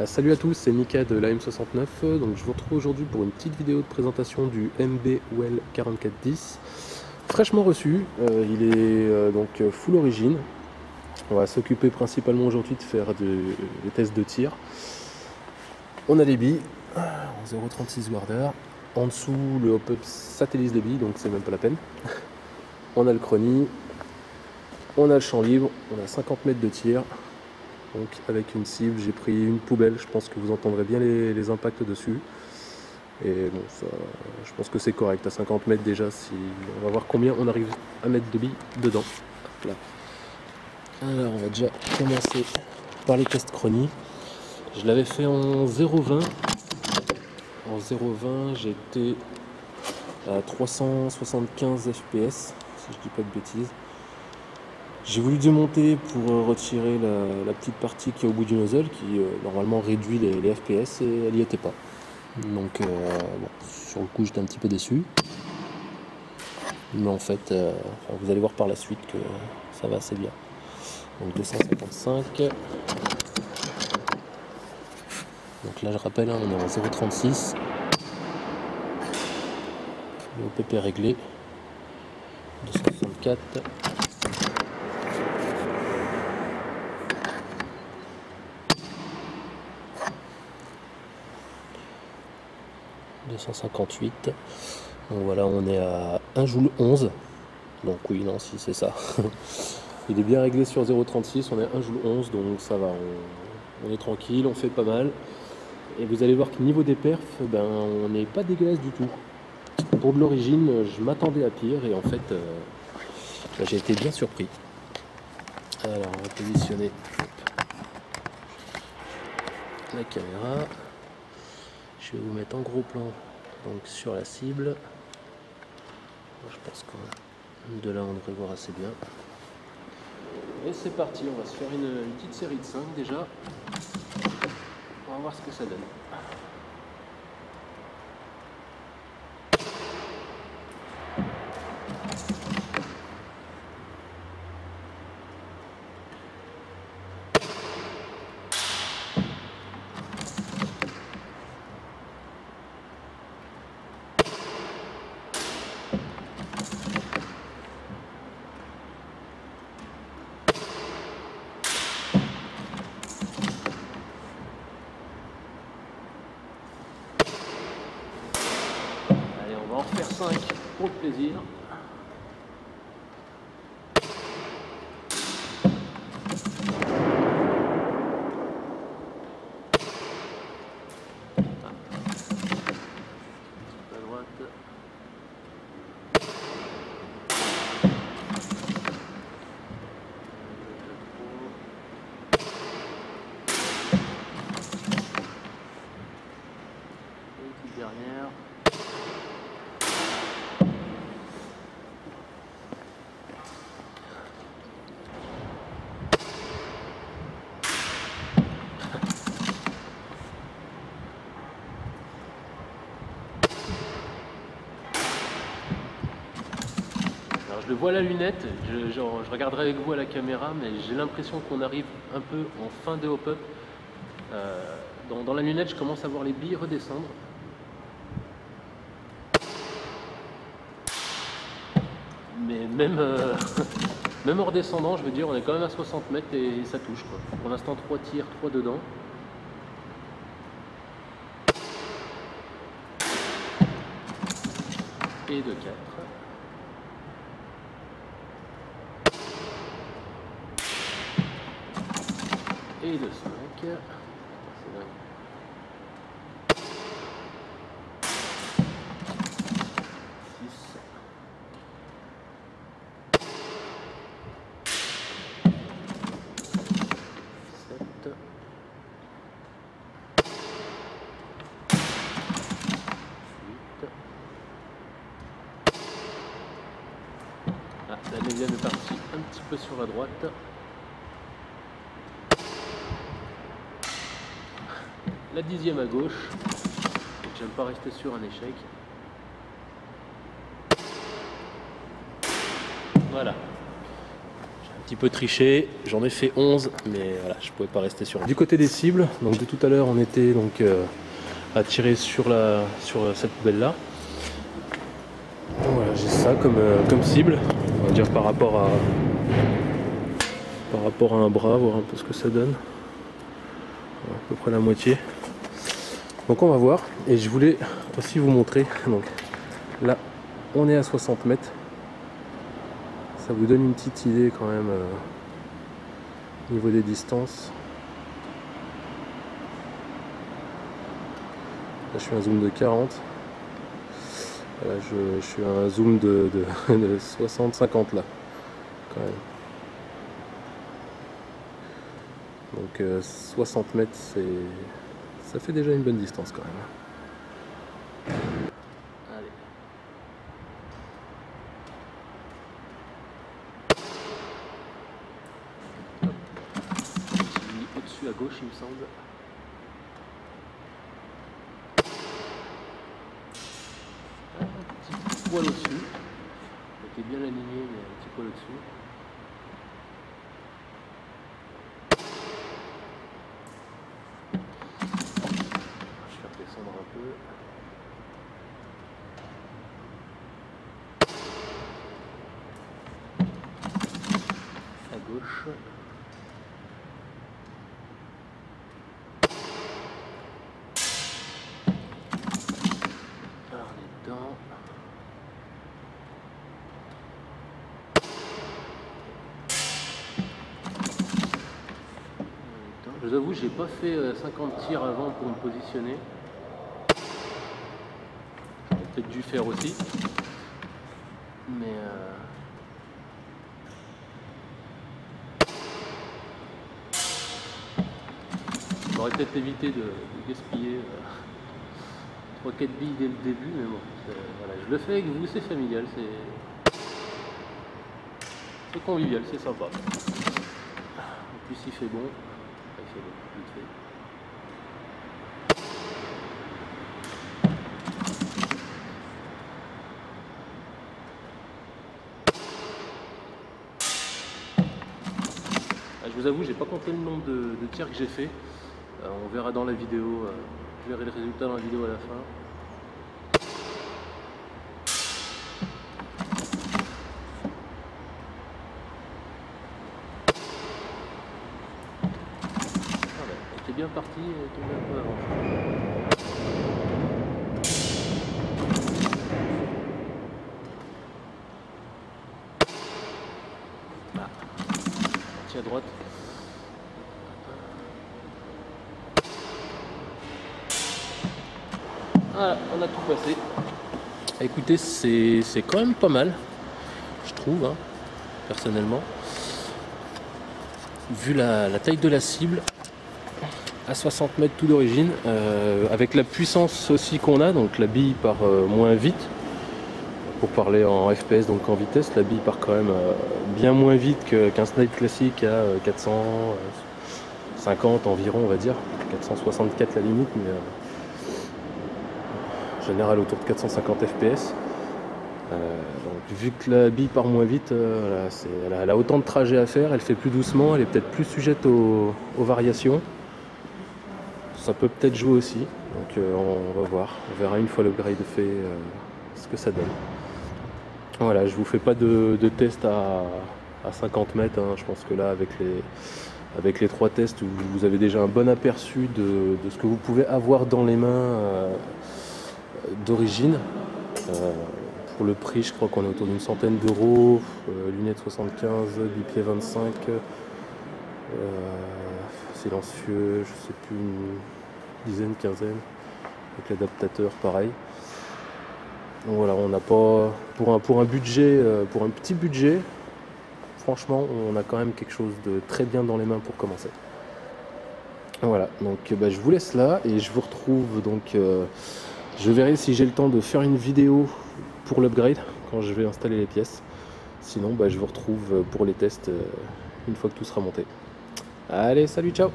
Salut à tous, c'est Mika de l'AM69. Donc je vous retrouve aujourd'hui pour une petite vidéo de présentation du MB Well 4410. Fraîchement reçu, il est donc full origine. On va s'occuper principalement aujourd'hui de faire des tests de tir. On a les billes en 0,36 Warder. En dessous, le hop-up satellise les billes, donc c'est même pas la peine. On a le chrony, on a le champ libre, on a 50 mètres de tir. Donc avec une cible, j'ai pris une poubelle, je pense que vous entendrez bien les impacts dessus. Et bon, ça, je pense que c'est correct, à 50 mètres déjà, on va voir combien on arrive à mettre de billes dedans. Là. Alors on va déjà commencer par les tests chrony. Je l'avais fait en 0,20. En 0,20, j'étais à 375 fps, si je dis pas de bêtises. J'ai voulu démonter pour retirer la petite partie qui est au bout du nozzle qui normalement réduit les FPS et elle n'y était pas. Donc bon, sur le coup j'étais un petit peu déçu. Mais en fait, vous allez voir par la suite que ça va assez bien. Donc 255. Donc là je rappelle, on est en 0,36. Le OPP est réglé. 264. 258. Donc voilà, on est à 1 joule 11. Donc oui, non, si c'est ça. Il est bien réglé sur 0,36, on est à 1 joule 11, donc ça va, on est tranquille, on fait pas mal. Et vous allez voir que niveau des perfs, ben, on n'est pas dégueulasse du tout. Pour de l'origine, je m'attendais à pire et en fait, j'ai été bien surpris. Alors, on va positionner la caméra. Je vais vous mettre en gros plan donc sur la cible. Je pense que de là on devrait voir assez bien. Et c'est parti, on va se faire une petite série de 5 déjà. On va voir ce que ça donne. On va en refaire 5 pour le plaisir. À droite. Une petite dernière. Alors je le vois à la lunette, je regarderai avec vous à la caméra, mais j'ai l'impression qu'on arrive un peu en fin de hop-up. Dans la lunette, je commence à voir les billes redescendre. Mais même, même en redescendant, je veux dire, on est quand même à 60 mètres et ça touche, quoi. Pour l'instant, 3 tirs, 3 dedans. Et de 4. Et de 5. C'est dingue. 6. Ah, la 9e est partie un petit peu sur la droite. La 10e à gauche. J'aime pas rester sur un échec. Voilà. J'ai un petit peu triché, j'en ai fait 11, mais voilà, je pouvais pas rester sur. Du côté des cibles, donc de tout à l'heure, on était donc à tirer sur cette poubelle là. Voilà, j'ai ça comme cible, on va dire par rapport à un bras, voir un peu ce que ça donne. Voilà, à peu près la moitié. Donc on va voir, et je voulais aussi vous montrer. Donc là, on est à 60 mètres. Ça vous donne une petite idée quand même au niveau des distances. Là, je suis à un zoom de 40. Là, je suis à un zoom de 60-50 là, quand même. Donc 60 mètres, ça fait déjà une bonne distance quand même. Allez. J'ai mis au-dessus à gauche, il me semble. Un petit poil au-dessus. Il était bien aligné, mais un petit poil au-dessus. Descendre un peu. À gauche. Alors on est dedans. Je vous avoue, j'ai pas fait 50 tirs avant pour me positionner. J'aurais peut-être dû faire aussi. Mais j'aurais peut-être évité de gaspiller 3-4 billes dès le début, mais bon, voilà, je le fais avec vous, c'est familial, c'est convivial, c'est sympa. En plus il fait bon, il fait bon, vite fait. Je vous avoue, j'ai pas compté le nombre de tirs que j'ai fait. On verra dans la vidéo, je verrai le résultat dans la vidéo à la fin. J'étais bien parti et tombé un peu avant. Ah, parti à droite. Voilà, on a tout passé. Écoutez, c'est quand même pas mal, je trouve, hein, personnellement. Vu la taille de la cible, à 60 mètres tout d'origine, avec la puissance aussi qu'on a, donc la bille part moins vite. Pour parler en FPS, donc en vitesse, la bille part quand même bien moins vite qu'un snipe classique à 450 environ, on va dire. 464 la limite, mais en général autour de 450 FPS. Donc, vu que la bille part moins vite, elle a autant de trajets à faire, elle fait plus doucement, elle est peut-être plus sujette aux variations. Ça peut peut-être jouer aussi, donc on va voir. On verra une fois le grade fait ce que ça donne. Voilà, je vous fais pas de test à 50 mètres, hein. Je pense que là, avec les 3 tests, vous avez déjà un bon aperçu de ce que vous pouvez avoir dans les mains d'origine. Pour le prix, je crois qu'on est autour d'une centaine d'euros. Lunettes 75, bipied 25, silencieux, je sais plus, une dizaine, quinzaine, avec l'adaptateur pareil. Donc voilà, on n'a pas pour un budget, pour un petit budget, franchement, on a quand même quelque chose de très bien dans les mains pour commencer. Voilà, donc je vous laisse là et je vous retrouve donc. Je verrai si j'ai le temps de faire une vidéo pour l'upgrade quand je vais installer les pièces. Sinon, je vous retrouve pour les tests une fois que tout sera monté. Allez, salut, ciao!